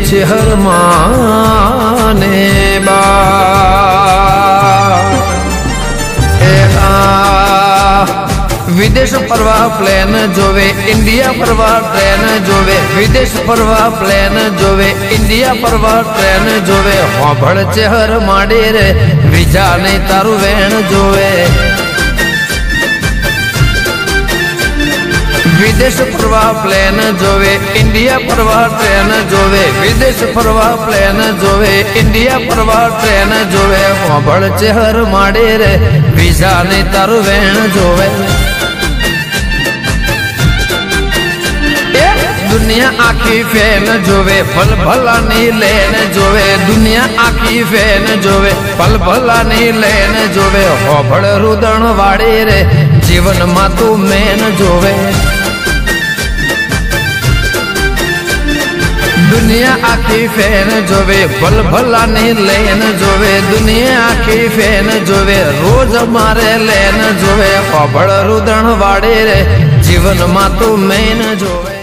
चेहर माने बा विदेश परवा प्लेन जोवे इंडिया परवा ट्रेन जोवे विदेश परवा प्लेन जोवे इंडिया परवा ट्रेन जोवे होबळ चेहर माडे रे वीजा नहीं तारू वेण जोवे विदेश परवा प्लेन जोवे इंडिया परवा ट्रेन जोवे विदेश परवा प्लेन जोवे इंडिया परवा ट्रेन जोवे होबळ चेहर माडे रे वीजा नहीं तारू वेण जोवे दुनिया आखी फैन जोवे पल भला नहीं लेन जोवे दुनिया आखी फैन जोवे पल भला नहीं लेन जोवे होबळ रुदण वाड़े रे जीवन मा तू मेन जोवे दुनिया आखी फैन जोवे पल भला नहीं लेन जोवे दुनिया आखी फैन जोवे रोज मारे लेन जोवे होबळ रुदण वाड़े रे जीवन मा तू मेन जोवे।